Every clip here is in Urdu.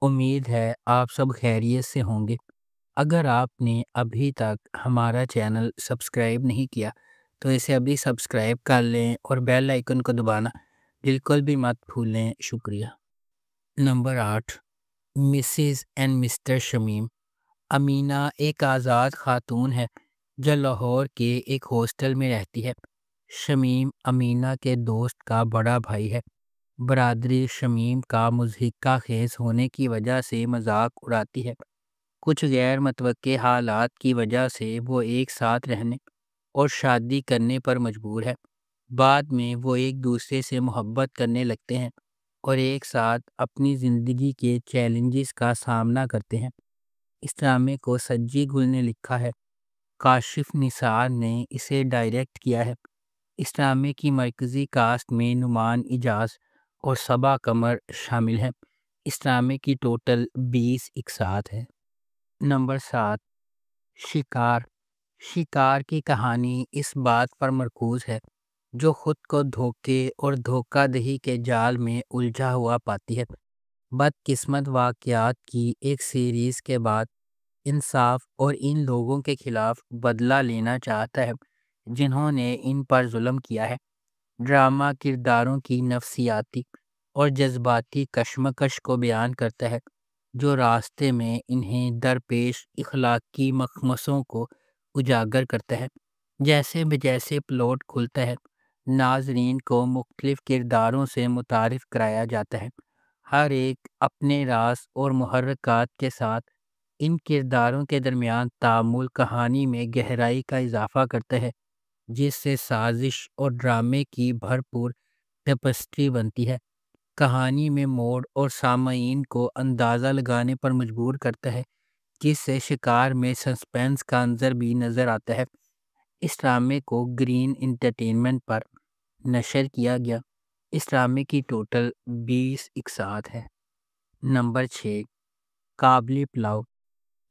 امید ہے آپ سب خیریت سے ہوں گے۔ اگر آپ نے ابھی تک ہمارا چینل سبسکرائب نہیں کیا تو اسے ابھی سبسکرائب کر لیں اور بیل آئیکن کو دبانا بالکل بھی مت بھولیں۔ شکریہ۔ نمبر 8، Mrs and Mr Shamim. Amina ایک آزاد خاتون ہے جو لاہور کے ایک ہاسٹل میں رہتی ہے۔ شمیم امینہ کے دوست کا بڑا بھائی ہے۔ برادری شمیم کا مضحکہ خیز ہونے کی وجہ سے مذاق اڑاتی ہے۔ کچھ غیر متوقع حالات کی وجہ سے وہ ایک ساتھ رہنے اور شادی کرنے پر مجبور ہے۔ بعد میں وہ ایک دوسرے سے محبت کرنے لگتے ہیں اور ایک ساتھ اپنی زندگی کے چیلنجز کا سامنا کرتے ہیں۔ اس ڈرامے کو سجی گل نے لکھا ہے۔ کاشف نثار نے اسے ڈائریکٹ کیا ہے۔ اس ڈرامے کی مرکزی کاسٹ میں نعمان اجاز اور صبا قمر شامل ہیں۔ اس ڈرامے کی ٹوٹل 20 اقساط ہے۔ نمبر 7، شکار۔ شکار کی کہانی اس بات پر مرکوز ہے جو خود کو دھوکے اور دھوکہ دہی کے جال میں الجھا ہوا پاتی ہے۔ بدقسمت واقعات کی ایک سیریز کے بعد انصاف اور ان لوگوں کے خلاف بدلہ لینا چاہتا ہے جنہوں نے ان پر ظلم کیا ہے۔ ڈرامہ کرداروں کی نفسیاتی اور جذباتی کشمکش کو بیان کرتا ہے جو راستے میں انہیں درپیش اخلاقی مخمصوں کو اجاگر کرتا ہے۔ جیسے بجیسے پلاٹ کھلتا ہے ناظرین کو مختلف کرداروں سے متعارف کرایا جاتا ہے۔ ہر ایک اپنے راز اور محرکات کے ساتھ ان کرداروں کے درمیان تعامل کہانی میں گہرائی کا اضافہ کرتا ہے جس سے سازش اور ڈرامے کی بھرپور ٹیپسٹری بنتی ہے۔ کہانی میں موڑ اور سامعین کو اندازہ لگانے پر مجبور کرتا ہے جس سے شکار میں سسپینس کا عنصر بھی نظر آتا ہے۔ اس ڈرامے کو گرین انٹرٹینمنٹ پر نشر کیا گیا۔ اس ڈرامے کی ٹوٹل 20 اقساط ہے۔ نمبر 6، قابل پلاؤ۔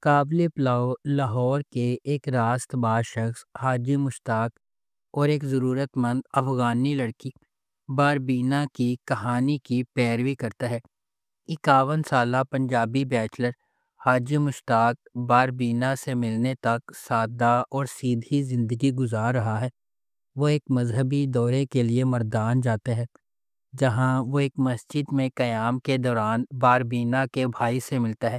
قابل پلاؤ لاہور کے ایک راست باز شخص حاجی مشتاق اور ایک ضرورت مند افغانی لڑکی باربینا کی کہانی کی پیروی کرتا ہے۔ 51 سالہ پنجابی بیچلر حاجی مشتاق باربینا سے ملنے تک سادہ اور سیدھی زندگی گزار رہا ہے۔ وہ ایک مذہبی دورے کے لیے مردان جاتا ہے جہاں وہ ایک مسجد میں قیام کے دوران باربینا کے بھائی سے ملتا ہے۔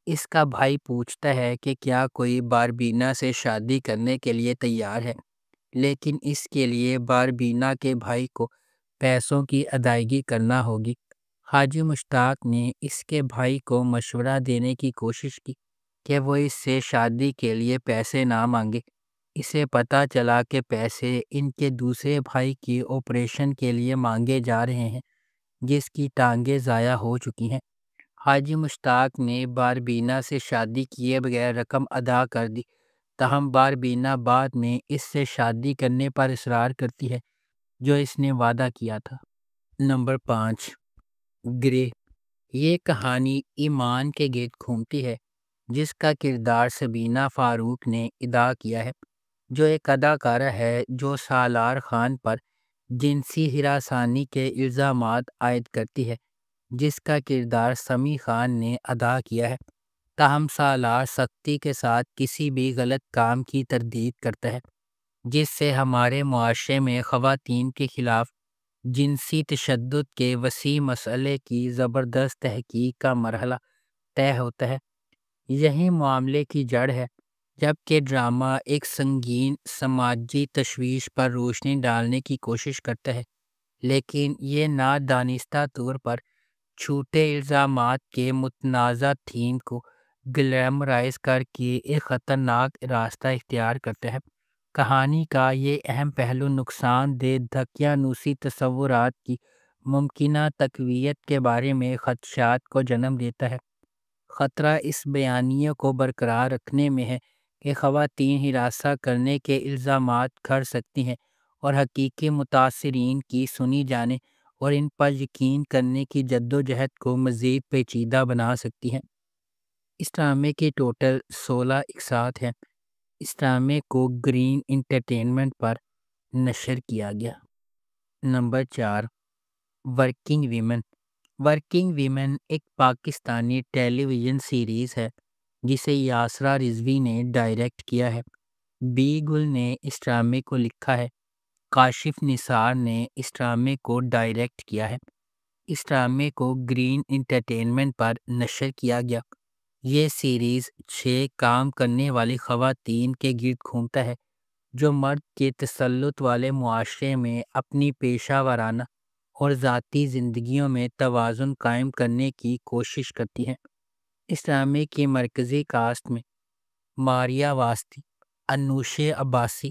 اس کا بھائی پوچھتا ہے کہ کیا کوئی باربینا سے شادی کرنے کے لیے تیار ہے، لیکن اس کے لیے باربینا کے بھائی کو پیسوں کی ادائیگی کرنا ہوگی۔ حاجی مشتاق نے اس کے بھائی کو مشورہ دینے کی کوشش کی کہ وہ اس سے شادی کے لیے پیسے نہ مانگے۔ اسے پتہ چلا کہ پیسے ان کے دوسرے بھائی کی آپریشن کے لیے مانگے جا رہے ہیں جس کی ٹانگیں ضائع ہو چکی ہیں۔ حاجی مشتاق نے باربینا سے شادی کیے بغیر رقم ادا کر دی، تاہم باربینا بعد میں اس سے شادی کرنے پر اصرار کرتی ہے جو اس نے وعدہ کیا تھا۔ نمبر 5، گرے۔ یہ کہانی ایمان کے گرد گھومتی ہے جس کا کردار سبینہ فاروق نے ادا کیا ہے، جو ایک اداکارہ ہے جو سالار خان پر جنسی ہراسانی کے الزامات عائد کرتی ہے، جس کا کردار سمیع خان نے ادا کیا ہے۔ تاہم سالار سختی کے ساتھ کسی بھی غلط کام کی تردید کرتا ہے جس سے ہمارے معاشرے میں خواتین کے خلاف جنسی تشدد کے وسیع مسئلے کی زبردست تحقیق کا مرحلہ طے ہوتا ہے۔ یہی معاملے کی جڑ ہے جبکہ ڈرامہ ایک سنگین سماجی تشویش پر روشنی ڈالنے کی کوشش کرتا ہے، لیکن یہ نادانستہ طور پر جھوٹے الزامات کے متنازع تھیم کو گلیمرائز کر کے ایک خطرناک راستہ اختیار کرتا ہے۔ کہانی کا یہ اہم پہلو نقصان دہ دقیانوسی تصورات کی ممکنہ تقویت کے بارے میں خدشات کو جنم دیتا ہے۔ خطرہ اس بیانیے کو برقرار رکھنے میں ہے کہ خواتین ہراساں کرنے کے الزامات گھڑ سکتی ہیں اور حقیقی متاثرین کی سنی جانے اور ان پر یقین کرنے کی جدوجہد کو مزید پیچیدہ بنا سکتی ہیں۔ اس ڈرامے کی ٹوٹل 16 اقساط ہیں۔ اس ڈرامے کو گرین انٹرٹینمنٹ پر نشر کیا گیا۔ Number 4، working women. Working women ایک پاکستانی ٹیلی ویژن سیریز ہے جسے یاسرا رضوی نے ڈائریکٹ کیا ہے۔ بی گل نے اس ڈرامے کو لکھا ہے۔ کاشف نثار نے اس ڈرامے کو ڈائریکٹ کیا ہے۔ اس ڈرامے کو گرین انٹرٹینمنٹ پر نشر کیا گیا۔ یہ سیریز 6 کام کرنے والی خواتین کے گرد گھومتا ہے جو مرد کے تسلط والے معاشرے میں اپنی پیشہ ورانہ اور ذاتی زندگیوں میں توازن قائم کرنے کی کوشش کرتی ہیں۔ اس ڈرامے کی مرکزی کاسٹ میں ماریہ واسطی، انوش عباسی،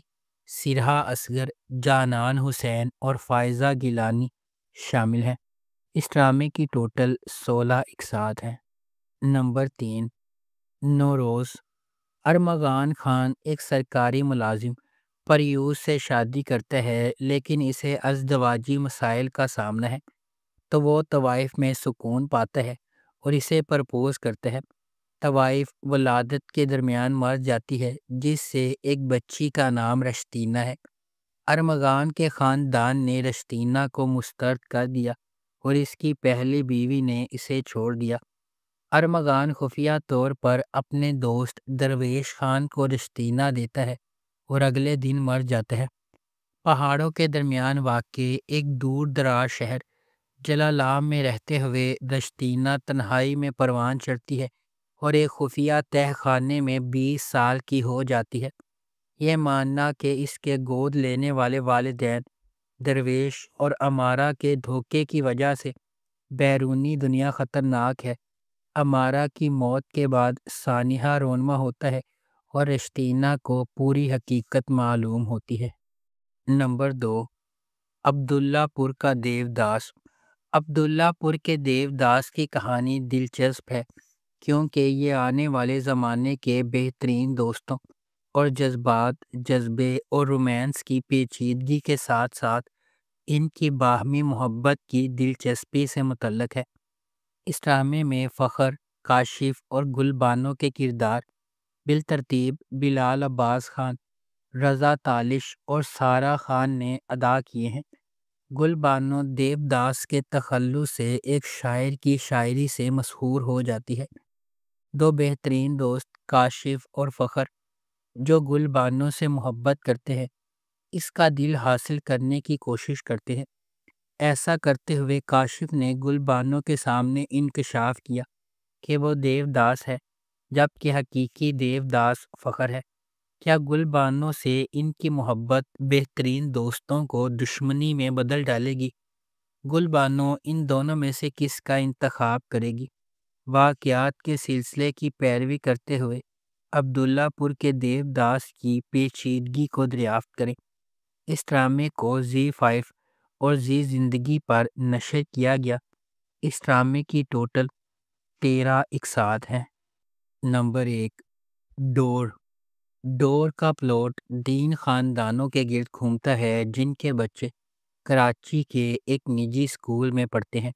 سرہا اصغر، جانان حسین اور فائزہ گیلانی شامل ہیں۔ اس ڈرامے کی ٹوٹل 16 اقساط ہیں۔ نمبر 3، نوروز۔ ارمغان خان ایک سرکاری ملازم پریوز سے شادی کرتا ہے لیکن اسے ازدواجی مسائل کا سامنا ہے، تو وہ طوائف میں سکون پاتا ہے اور اسے پرپوز کرتا ہے۔ طوائف ولادت کے درمیان مر جاتی ہے جس سے ایک بچی کا نام رشتینہ ہے۔ ارمغان کے خاندان نے رشتینہ کو مسترد کر دیا اور اس کی پہلی بیوی نے اسے چھوڑ دیا۔ ارمغان خفیہ طور پر اپنے دوست درویش خان کو رشتینہ دیتا ہے اور اگلے دن مر جاتا ہے۔ پہاڑوں کے درمیان واقع ایک دور دراز شہر جلالام میں رہتے ہوئے رشتینہ تنہائی میں پروان چڑھتی ہے اور ایک خفیہ تہہ خانے میں 20 سال کی ہو جاتی ہے۔ یہ ماننا کہ اس کے گود لینے والے والدین درویش اور امارہ کے دھوکے کی وجہ سے بیرونی دنیا خطرناک ہے۔ امارہ کی موت کے بعد سانحہ رونما ہوتا ہے اور رشتینہ کو پوری حقیقت معلوم ہوتی ہے۔ نمبر 2، عبداللہ پور کا دیوداس۔ عبداللہ پور کے دیوداس کی کہانی دلچسپ ہے کیونکہ یہ آنے والے زمانے کے بہترین دوستوں اور جذبات، جذبے اور رومانس کی پیچیدگی کے ساتھ ساتھ ان کی باہمی محبت کی دلچسپی سے متعلق ہے۔ اس ڈرامے میں فخر، کاشف اور گل بانو کے کردار بالترتیب بلال عباس خان، رضا تالش اور سارہ خان نے ادا کیے ہیں۔ گل بانو دیوداس کے تخلص سے ایک شاعر کی شاعری سے مسحور ہو جاتی ہے۔ دو بہترین دوست کاشف اور فخر جو گل بانو سے محبت کرتے ہیں، اس کا دل حاصل کرنے کی کوشش کرتے ہیں۔ ایسا کرتے ہوئے کاشف نے گل بانو کے سامنے انکشاف کیا کہ وہ دیوداس ہے جبکہ حقیقی دیوداس فخر ہے۔ کیا گل بانو سے ان کی محبت بہترین دوستوں کو دشمنی میں بدل ڈالے گی؟ گل بانو ان دونوں میں سے کس کا انتخاب کرے گی؟ واقعات کے سلسلے کی پیروی کرتے ہوئے عبداللہ پور کے دیوداس کی پیچیدگی کو دریافت کریں۔ اس ڈرامے کو زی5 اور زی زندگی پر نشر کیا گیا۔ اس ڈرامے کی ٹوٹل 13 اقساط ہیں۔ نمبر 1، ڈور۔ ڈور کا پلاٹ دین خاندانوں کے گرد گھومتا ہے جن کے بچے کراچی کے ایک نجی اسکول میں پڑھتے ہیں۔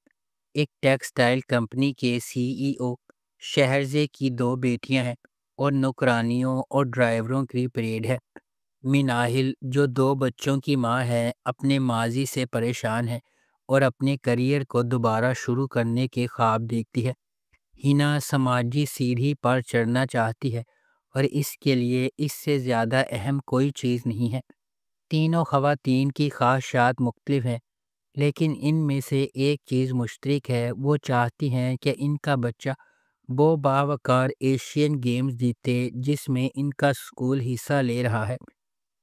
ایک ٹیکسٹائل کمپنی کے CEO شہرزے کی 2 بیٹیاں ہیں اور نوکرانیوں اور ڈرائیوروں کی پریڈ ہے۔ مناہل جو 2 بچوں کی ماں ہے اپنے ماضی سے پریشان ہے اور اپنے کریئر کو دوبارہ شروع کرنے کے خواب دیکھتی ہے۔ ہنا سماجی سیڑھی پر چڑھنا چاہتی ہے اور اس کے لیے اس سے زیادہ اہم کوئی چیز نہیں ہے۔ تینوں خواتین کی خواہشات مختلف ہیں لیکن ان میں سے ایک چیز مشترک ہے، وہ چاہتی ہیں کہ ان کا بچہ وہ باوقار ایشین گیمز جیتے جس میں ان کا اسکول حصہ لے رہا ہے۔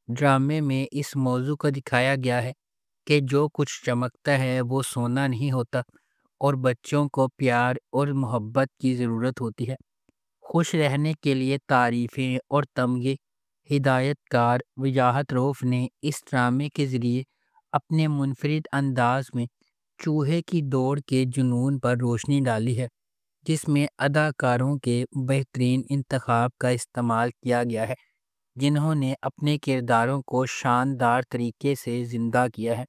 ڈرامے میں اس موضوع کو دکھایا گیا ہے کہ جو کچھ چمکتا ہے وہ سونا نہیں ہوتا اور بچوں کو پیار اور محبت کی ضرورت ہوتی ہے۔ خوش رہنے کے لیے تعریفیں اور تمغے۔ ہدایت کار وجاہت روف نے اس ڈرامے کے ذریعے اپنے منفرد انداز میں چوہے کی دوڑ کے جنون پر روشنی ڈالی ہے جس میں اداکاروں کے بہترین انتخاب کا استعمال کیا گیا ہے جنہوں نے اپنے کرداروں کو شاندار طریقے سے زندہ کیا ہے۔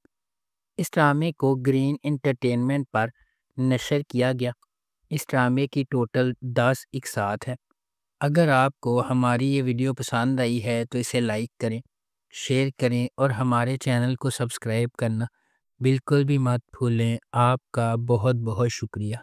اس ڈرامے کو گرین انٹرٹینمنٹ پر نشر کیا گیا۔ اس ڈرامے کی ٹوٹل 10 اقساط ہے۔ اگر آپ کو ہماری یہ ویڈیو پسند آئی ہے تو اسے لائک کریں، شیئر کریں اور ہمارے چینل کو سبسکرائب کرنا بالکل بھی مت بھولیں۔ آپ کا بہت بہت شکریہ۔